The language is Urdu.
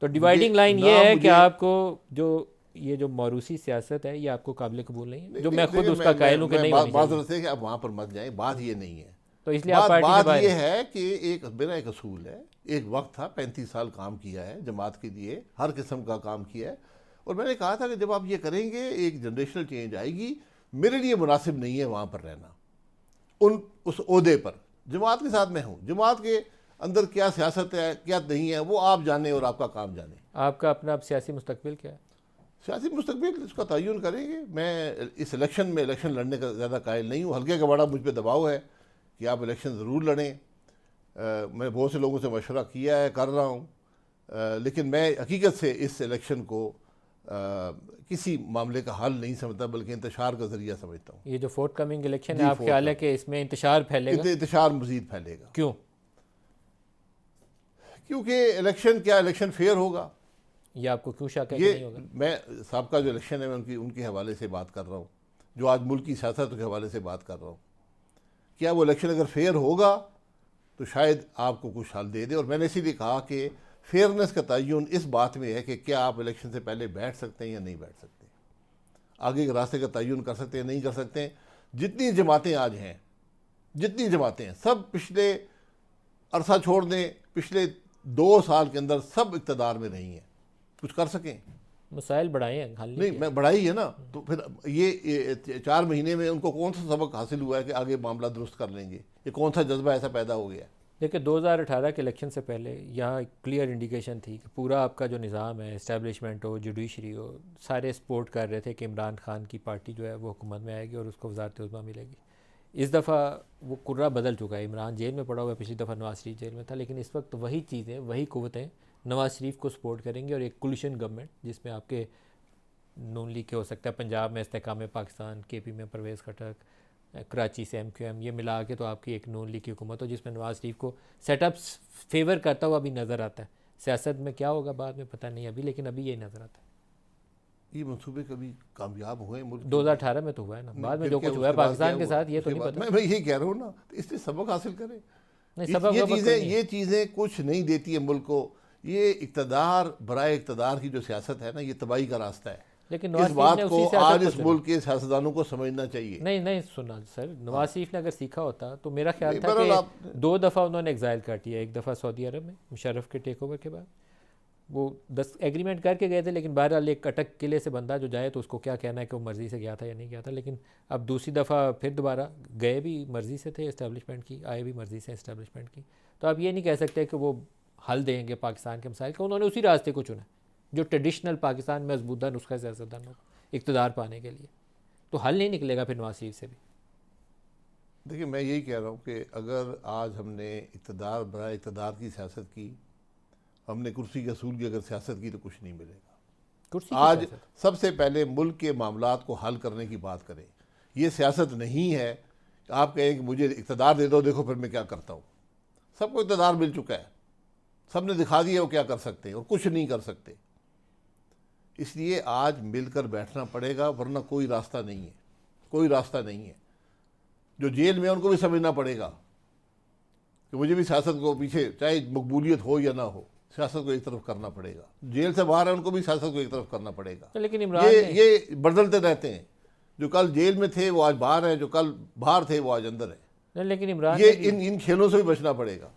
تو ڈیوائڈنگ لائن یہ ہے کہ آپ کو جو یہ جو موروثی سیاست ہے یہ آپ کو قابل قبول نہیں ہے، جو میں خود اس کا قائل ہوں کہ نہیں ہونی چاہیے. بات ہے کہ آپ وہاں پر مت جائیں، بات یہ نہیں ہے. تو اس لیے آپ پارٹی سے بات باہر یہ ہیں. ہے کہ میرا ایک اصول ہے، ایک وقت تھا 35 سال کام کیا ہے جماعت کے لیے، ہر قسم کا کام کیا ہے، اور میں نے کہا تھا کہ جب آپ یہ کریں گے ایک جنریشنل چینج آئے گی. میرے لیے مناسب نہیں ہے وہاں پر رہنا اس عہدے پر. جماعت کے ساتھ میں ہوں، جماعت کے اندر کیا سیاست ہے کیا نہیں ہے وہ آپ جانیں اور آپ کا کام جانیں. آپ کا اپنا اب سیاسی مستقبل کیا ہے؟ سیاسی مستقبل اس کا تعین کریں گے. میں اس الیکشن لڑنے کا زیادہ قائل نہیں ہوں. ہلکے کا بڑا مجھ پہ دباؤ ہے کہ آپ الیکشن ضرور لڑیں. میں بہت سے لوگوں سے مشورہ کیا ہے، کر رہا ہوں، لیکن میں حقیقت سے اس الیکشن کو کسی معاملے کا حل نہیں سمجھتا بلکہ انتشار کا ذریعہ سمجھتا ہوں. یہ جو فورتھ کمنگ الیکشن ہے، آپ خیال ہے کہ اس میں انتشار پھیلے گا؟ انتشار مزید پھیلے گا. کیوں؟ کیونکہ الیکشن فیئر ہوگا. یہ آپ کو کیوں شک ہے کہ نہیں ہوگا؟ میں سابقہ جو الیکشن ہے میں ان کے حوالے سے بات کر رہا ہوں، جو آج ملک کی سیاست کے حوالے سے بات کر رہا ہوں. کیا وہ الیکشن اگر فیئر ہوگا تو شاید آپ کو کچھ حل دے دے. اور میں نے اسی لیے کہا کہ فیئرنس کا تعین اس بات میں ہے کہ کیا آپ الیکشن سے پہلے بیٹھ سکتے ہیں یا نہیں بیٹھ سکتے، آگے کے راستے کا تعین کر سکتے ہیں نہیں کر سکتے. جتنی جماعتیں آج ہیں، جتنی جماعتیں ہیں، سب پچھلے عرصہ چھوڑ دیں، پچھلے 2 سال کے اندر سب اقتدار میں رہی ہیں. کچھ کر سکیں؟ مسائل بڑھائے ہیں، حل نہیں. میں بڑھائی ہے نا. تو پھر یہ 4 مہینے میں ان کو کون سا سبق حاصل ہوا ہے کہ آگے معاملہ درست کر لیں گے؟ یہ کون سا جذبہ ایسا پیدا ہو گیا ہے؟ دیکھیں 2018 کے الیکشن سے پہلے یہاں ایک کلیئر انڈیکیشن تھی کہ پورا آپ کا جو نظام ہے، اسٹیبلشمنٹ ہو، جوڈیشری ہو، سارے سپورٹ کر رہے تھے کہ عمران خان کی پارٹی جو ہے وہ حکومت میں آئے گی اور اس کو وزارت عظمیٰ ملے گی. اس دفعہ وہ کرہ بدل چکا ہے. عمران جیل میں پڑا ہوا ہے، پچھلی دفعہ نواز شریف جیل میں تھا، لیکن اس وقت وہی چیزیں، وہی قوتیں نواز شریف کو سپورٹ کریں گی اور ایک کولیشن گورنمنٹ جس میں آپ کے نون لیگ کے ہو سکتا ہے، پنجاب میں استحکام پاکستان، کے پی میں پرویز خٹک، کراچی سے MQM، یہ ملا کے تو آپ کی ایک نون لیگ کی حکومت ہو جس میں نواز شریف کو سیٹ اپ فیور کرتا ہوا بھی نظر آتا ہے. سیاست میں کیا ہوگا بعد میں پتہ نہیں ابھی، لیکن ابھی یہی نظر آتا ہے. یہ منصوبے کبھی کامیاب ہوئے ملک 2018 میں تو ہوا ہے نا، بعد میں جو کچھ ہوا ہے پاکستان کے ساتھ یہ تو نہیں پتہ. میں یہی کہہ رہا ہوں نا، اس لیے سبق حاصل کریں. نہیں، یہ چیزیں کچھ نہیں دیتی ہے ملک کو. یہ اقتدار برائے اقتدار کی جو سیاست ہے نا، یہ تباہی کا راستہ ہے. لیکن اس بات کو آج اس ملک کے سیاستدانوں کو سمجھنا چاہیے. نہیں سنا سر، نواز شریف نے اگر سیکھا ہوتا تو میرا خیال تھا کہ 2 دفعہ انہوں نے ایگزائل کاٹی ہے. ایک دفعہ سعودی عرب میں مشرف کے ٹیک اوور کے بعد وہ 10 ایگریمنٹ کر کے گئے تھے، لیکن بہرحال ایک اٹک قلعے سے بندہ جو جائے تو اس کو کیا کہنا ہے کہ وہ مرضی سے گیا تھا یا نہیں گیا تھا. لیکن اب دوسری دفعہ پھر دوبارہ گئے بھی مرضی سے تھے اسٹیبلشمنٹ کی، آئے بھی مرضی سے اسٹیبلشمنٹ کی. تو آپ یہ نہیں کہہ سکتے کہ وہ حل دیں گے پاکستان کے مسائل کا. انہوں نے اسی راستے کو چنا جو ٹریڈیشنل پاکستان میں مضبوطہ نسخہ سیاستدانوں کو اقتدار پانے کے لیے. تو حل نہیں نکلے گا پھر نواز شریف سے بھی. دیکھیں میں یہی کہہ رہا ہوں کہ اگر آج ہم نے اقتدار برائے اقتدار کی سیاست کی، ہم نے کرسی کے اصول کی اگر سیاست کی تو کچھ نہیں ملے گا. آج سب سے پہلے ملک کے معاملات کو حل کرنے کی بات کریں. یہ سیاست نہیں ہے کہ آپ کہیں کہ مجھے اقتدار دے دو، دیکھو پھر میں کیا کرتا ہوں. سب کو اقتدار مل چکا ہے، سب نے دکھا دیا وہ کیا کر سکتے ہیں اور کچھ نہیں کر سکتے. اس لیے آج مل کر بیٹھنا پڑے گا، ورنہ کوئی راستہ نہیں ہے. کوئی راستہ نہیں ہے. جو جیل میں ان کو بھی سمجھنا پڑے گا کہ مجھے بھی سیاست کو پیچھے، چاہے مقبولیت ہو یا نہ ہو، سیاست کو ایک طرف کرنا پڑے گا. جیل سے باہر ہیں ان کو بھی سیاست کو ایک طرف کرنا پڑے گا. لیکن یہ بدلتے رہتے ہیں. جو کل جیل میں تھے وہ آج باہر ہیں، جو کل باہر تھے وہ آج اندر ہیں. لیکن عمران یہ ان کھیلوں سے بھی بچنا پڑے گا.